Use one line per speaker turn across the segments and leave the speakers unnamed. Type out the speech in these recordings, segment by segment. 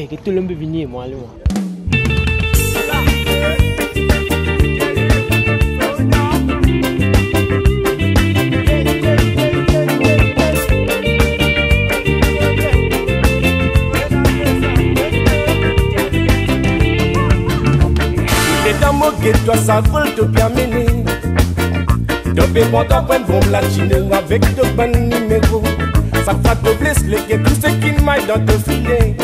Eh, que tout le monde venir, moi, allez, moi.
Que toi ça vole te permet de faire bon ton point bombe latine avec de bons numéros. Ça va te blesser les que tout ce qui m'aille dans te filet.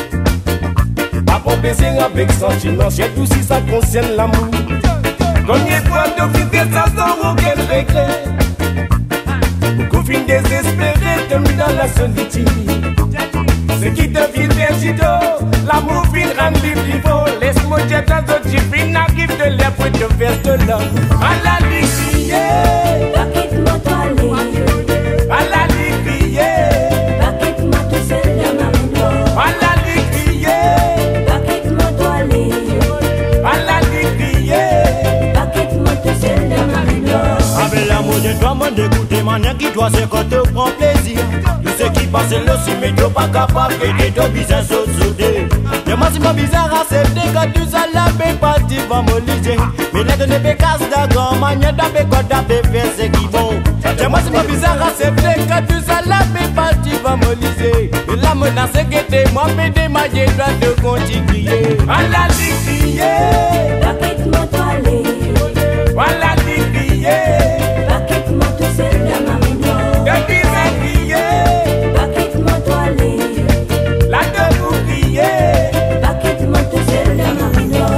Pas pour baiser avec sentiment, c'est tout si ça concerne l'amour. Combien de fois te fais ça sans aucun regret. Beaucoup fin désespéré comme dans la solitude. Ce qui devient vertido, l'amour vient rendre libre. Laisse-moi dire dans d'autres jipines, arrive de l'air pour te faire de l'homme. À la licrier,
quitte-moi toi aller.
À la licrier,
quitte-moi tout seul de ma maison.
À la licrier,
quitte-moi toi aller.
À la licrier,
quitte-moi tout seul de ma maison.
Avec l'amour de toi, mon écoute, manière qui doit c'est quand te prend plaisir. Tout ce qui passe là, si mais tu pas capable de te bizarre sauter. Et moi, c'est pas bizarre à accepter quand tu sors là, mais pas tu vas me liser. Mais là, tu ne peux casse d'accord, manière d'aller quand tu as fait ce qui vont. Et moi, c'est pas bizarre à accepter quand tu sors là, mais pas tu vas me liser. Et la menace que t'es, moi, mais des mailles doivent te continuer.
à la licrier,
quitte-moi toi aller.
à la licrier,
quitte-moi tout seul de ma maison.
depuis la crier,
quitte-moi toi aller.
la de vous crier.
quitte-moi tout seul de ma maison.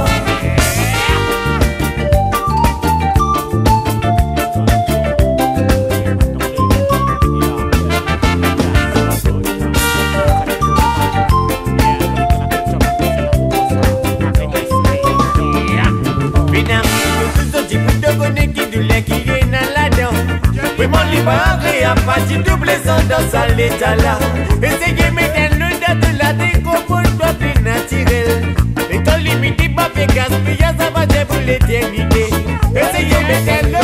À partir de blessant dans sa l'état là. Essayez mettre le date de la déco pour toi plus naturel. Et ton limite pas fait gaspiller, ça va te pour l'éternité. Essayez mettre le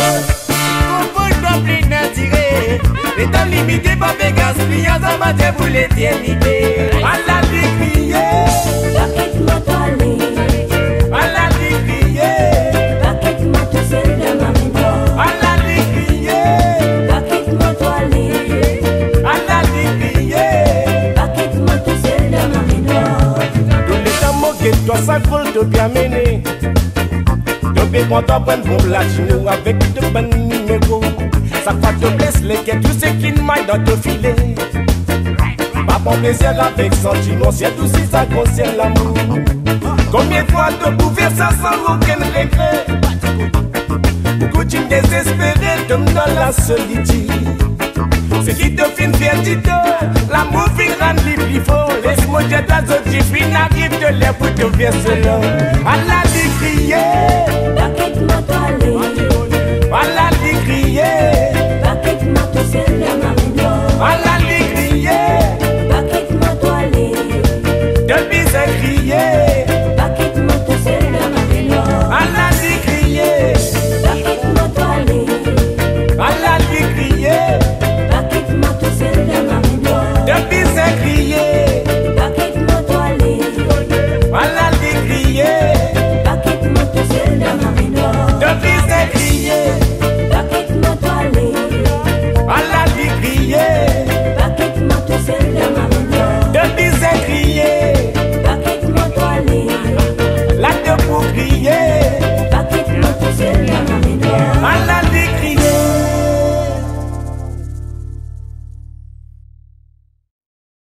pour toi plus naturel. Et ton limite pas fait gaspiller, ça va te pour l'éternité.
À la licrier,
quitte-moi toi aller.
à la licrier,
quitte-moi tout seul de ma maison.
à la licrier,
quitte-moi toi aller.
à la licrier.
quitte-moi tout seul de ma maison.
Tous les amours que toi ça vole te permet. De faire bon ton point bombe latine avec de bons numéros. Ça va te blesser les que tout ce qui m'aille dans te filet. Pas pour plaisir avec sentiment, c'est tout si ça concerne l'amour. Combien de fois te pouvais ça sans aucun regret. Beaucoup tu désespéré comme dans la solitude. Ce qui te fait vertido, l'amour vient rendre libre faux. Laisse-moi dire dans d'autres jipines, arrive de l'air pour te faire cela. À la licrier,